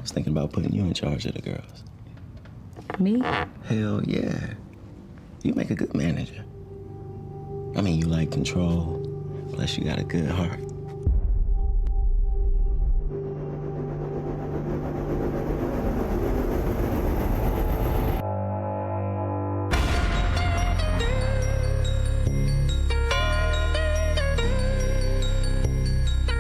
was thinking about putting you in charge of the girls. Me? Hell yeah. You make a good manager. I mean, you like control, plus you got a good heart.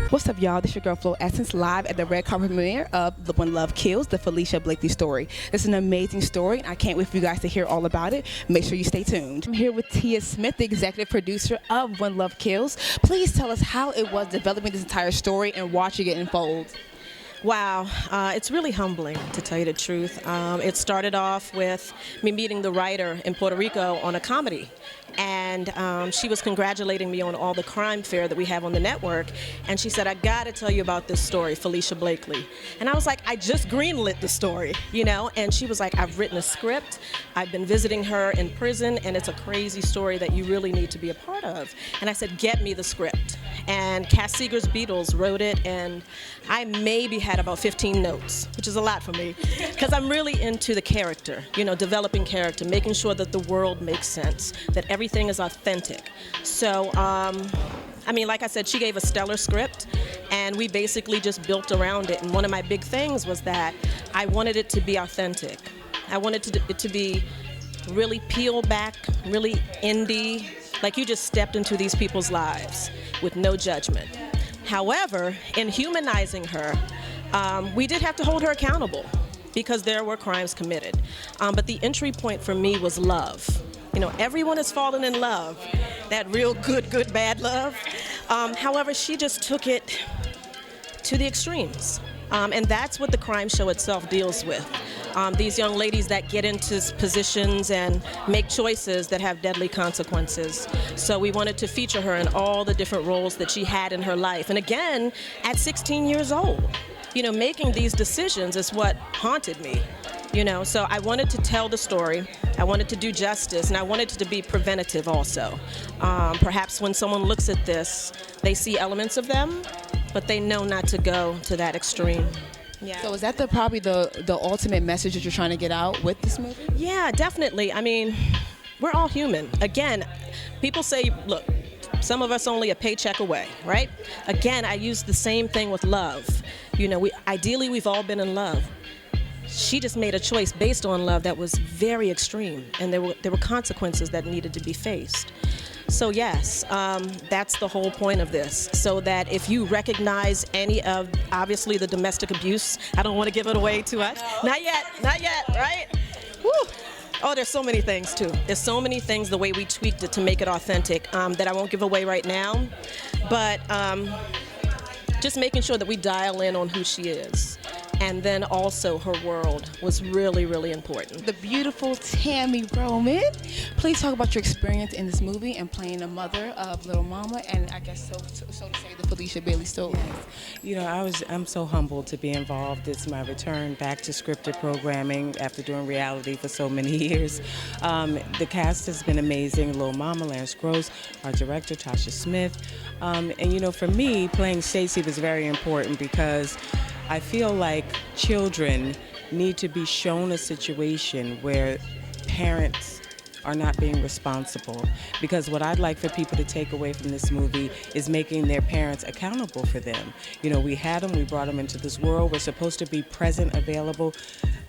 What's up, y'all? This is your girl Flo Essencee live at the red carpet premiere of When Love Kills, the Falicia Blakely story. It's an amazing story, and I can't wait for you guys to hear all about it. Make sure you stay tuned. I'm here with Tia Smith, the executive producer of When Love Kills. Please tell us how it was developing this entire story and watching it unfold. Wow, it's really humbling, to tell you the truth. It started off with me meeting the writer in Puerto Rico on a comedy, and she was congratulating me on all the crime fare that we have on the network, and she said, I gotta tell you about this story, Falicia Blakely. And I was like, I just greenlit the story, you know? And she was like, I've written a script, I've been visiting her in prison, and it's a crazy story that you really need to be a part of. And I said, get me the script. And Cass Seeger's Beatles wrote it, and I maybe had about 15 notes, which is a lot for me, because I'm really into the character, you know, developing character, making sure that the world makes sense, that everything is authentic. So, I mean, like I said, she gave a stellar script, and we basically just built around it. And one of my big things was that I wanted it to be authentic. I wanted it to be really peel back, really indie, like you just stepped into these people's lives with no judgment. However, in humanizing her, we did have to hold her accountable because there were crimes committed. But the entry point for me was love. You know, everyone has fallen in love, that real good, bad love. However, she just took it to the extremes. And that's what the crime show itself deals with. These young ladies that get into positions and make choices that have deadly consequences. So we wanted to feature her in all the different roles that she had in her life. And again, at 16 years old, you know, making these decisions is what haunted me. You know, so I wanted to tell the story, I wanted to do justice, and I wanted it to be preventative also. Perhaps when someone looks at this, they see elements of them, but they know not to go to that extreme. Yeah. So is that probably the ultimate message that you're trying to get out with this movie? Yeah, definitely. I mean, we're all human. Again, people say, look, some of us only a paycheck away, right? Again, I use the same thing with love. You know, ideally we've all been in love. She just made a choice based on love that was very extreme, and there were consequences that needed to be faced. So yes, that's the whole point of this, so that if you recognize any of, obviously, the domestic abuse, I don't want to give it away too much. Not yet, right? Woo. Oh, there's so many things too. There's so many things, the way we tweaked it to make it authentic, that I won't give away right now. But just making sure that we dial in on who she is. And then also her world was really, really important. The beautiful Tami Roman. Please talk about your experience in this movie and playing the mother of Little Mama, and I guess so to say the Falicia Bailey story. Yes. You know, I'm so humbled to be involved. It's my return back to scripted programming after doing reality for so many years. The cast has been amazing. Little Mama, Lance Gross, our director, Tasha Smith. And you know, for me, playing Stacey was very important because I feel like children need to be shown a situation where parents are not being responsible, because what I'd like for people to take away from this movie is making their parents accountable for them. You know, we had them, we brought them into this world. We're supposed to be present, available,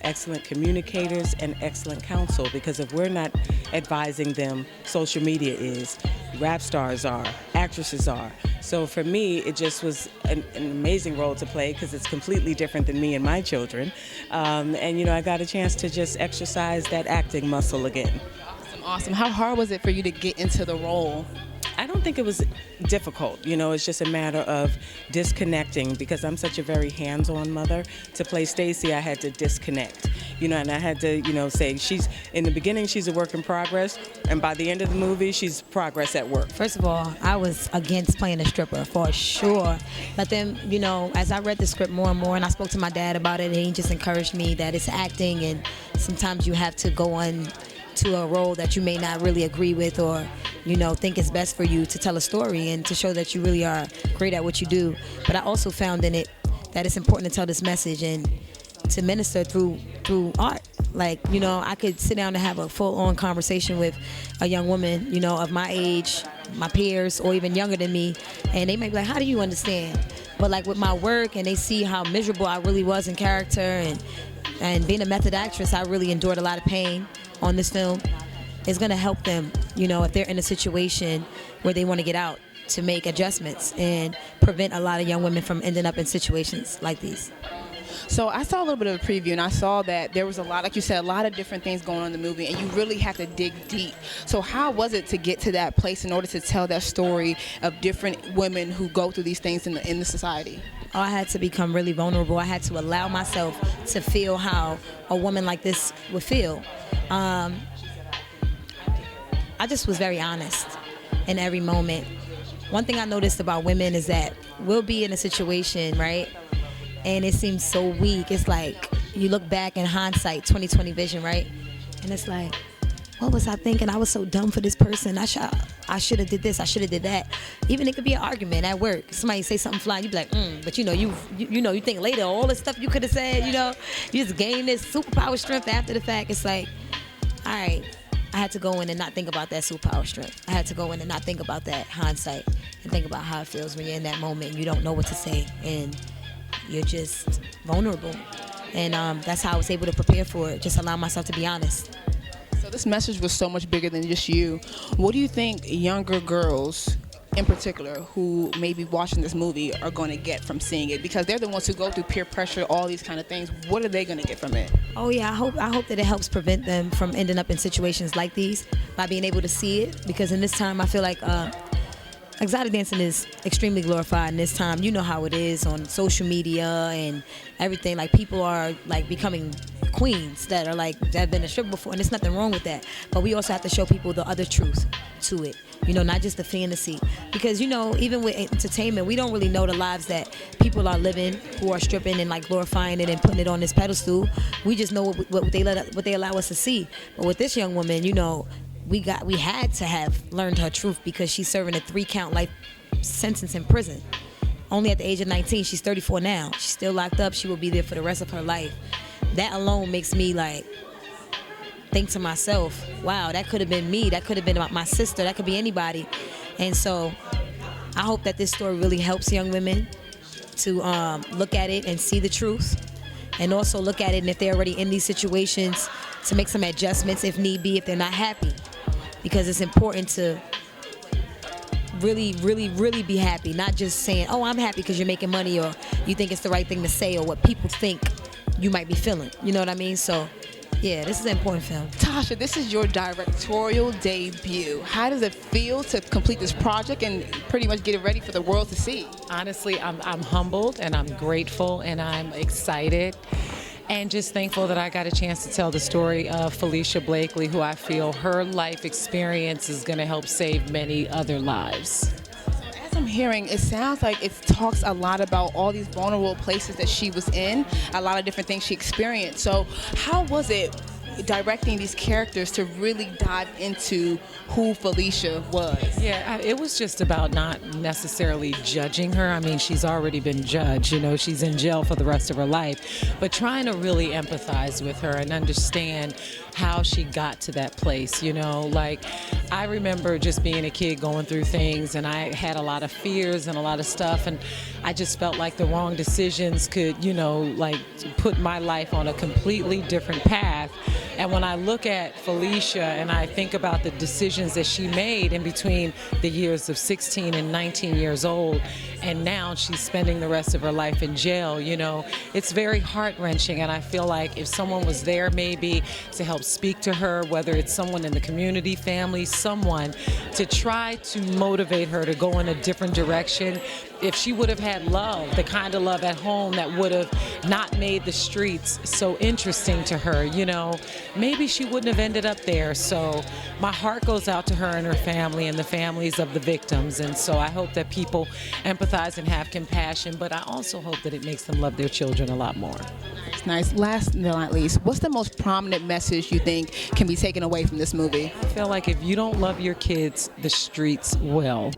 excellent communicators, and excellent counsel, because if we're not advising them, social media is, rap stars are, actresses are. So for me, it just was an amazing role to play because it's completely different than me and my children. And you know, I got a chance to just exercise that acting muscle again. Awesome. How hard was it for you to get into the role? I don't think it was difficult. You know, it's just a matter of disconnecting, because I'm such a very hands-on mother. To play Stacey, I had to disconnect. You know, and I had to, you know, say in the beginning, she's a work in progress, and by the end of the movie, she's progress at work. First of all, I was against playing a stripper for sure. But then, you know, as I read the script more and more, and I spoke to my dad about it, and he just encouraged me that it's acting, and sometimes you have to go on to a role that you may not really agree with, or you know, think it's best for you to tell a story and to show that you really are great at what you do. But I also found in it that it's important to tell this message, and to minister through art. Like, you know, I could sit down and have a full-on conversation with a young woman, you know, of my age, my peers, or even younger than me, and they might be like, how do you understand? But like with my work, and they see how miserable I really was in character, and being a method actress, I really endured a lot of pain on this film. It's gonna help them, you know, if they're in a situation where they want to get out, to make adjustments and prevent a lot of young women from ending up in situations like these. So I saw a little bit of a preview, and I saw that there was a lot, like you said, a lot of different things going on in the movie, and you really have to dig deep. So how was it to get to that place in order to tell that story of different women who go through these things in the society? Oh, I had to become really vulnerable. I had to allow myself to feel how a woman like this would feel. I just was very honest in every moment. One thing I noticed about women is that we'll be in a situation, right? And it seems so weak. It's like you look back in hindsight, 20/20 vision, right? And it's like, what was I thinking? I was so dumb for this person. I should have did this. I should have did that. Even it could be an argument at work. Somebody say something flying, you be like, but you know, you think later all the stuff you could have said, you know, you just gain this superpower strength after the fact. It's like, all right, I had to go in and not think about that superpower strength. I had to go in and not think about that hindsight and think about how it feels when you're in that moment and you don't know what to say and you're just vulnerable. And that's how I was able to prepare for it, just allow myself to be honest. So this message was so much bigger than just you. What do you think younger girls in particular who may be watching this movie are going to get from seeing it? Because they're the ones who go through peer pressure, all these kind of things. What are they going to get from it? Oh yeah, I hope that it helps prevent them from ending up in situations like these by being able to see it. Because in this time, I feel like exotic dancing is extremely glorified in this time. You know how it is on social media and everything. Like, people are like becoming queens that are like, that have been a stripper before, and there's nothing wrong with that. But we also have to show people the other truth to it, you know, not just the fantasy. Because, you know, even with entertainment, we don't really know the lives that people are living who are stripping and like glorifying it and putting it on this pedestal. We just know what they allow us to see. But with this young woman, you know, we had to have learned her truth, because she's serving a 3-count life sentence in prison. Only at the age of 19. She's 34 now. She's still locked up. She will be there for the rest of her life. That alone makes me like think to myself, wow, that could have been me. That could have been my sister. That could be anybody. And so I hope that this story really helps young women to look at it and see the truth, and also look at it, and if they're already in these situations, to make some adjustments if need be, if they're not happy. Because it's important to really, really, really be happy, not just saying, oh, I'm happy because you're making money, or you think it's the right thing to say, or what people think you might be feeling. You know what I mean? So, yeah, this is an important film. Tasha, this is your directorial debut. How does it feel to complete this project and pretty much get it ready for the world to see? Honestly, I'm humbled and I'm grateful and I'm excited and just thankful that I got a chance to tell the story of Falicia Blakely, who I feel her life experience is going to help save many other lives. As I'm hearing, it sounds like it talks a lot about all these vulnerable places that she was in, a lot of different things she experienced. So how was it directing these characters to really dive into who Falicia was? Yeah, it was just about not necessarily judging her. I mean, she's already been judged, you know, she's in jail for the rest of her life, but trying to really empathize with her and understand how she got to that place, you know. Like, I remember just being a kid going through things, and I had a lot of fears and a lot of stuff, and I just felt like the wrong decisions could, you know, like put my life on a completely different path. And when I look at Falicia and I think about the decisions that she made in between the years of 16 and 19 years old, and now she's spending the rest of her life in jail, you know, it's very heart-wrenching. And I feel like if someone was there maybe to help speak to her, whether it's someone in the community, family, someone, to try to motivate her to go in a different direction. If she would have had love, the kind of love at home that would have not made the streets so interesting to her, you know, maybe she wouldn't have ended up there. So my heart goes out to her and her family and the families of the victims. And so I hope that people empathize and have compassion, but I also hope that it makes them love their children a lot more. It's nice. Last but not least, what's the most prominent message you think can be taken away from this movie? I feel like if you don't love your kids, the streets will.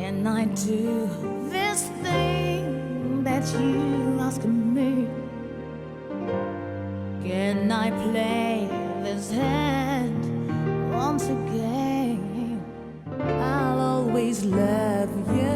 Can I do this thing that you ask of me? Can I play this hand once again? I'll always love you.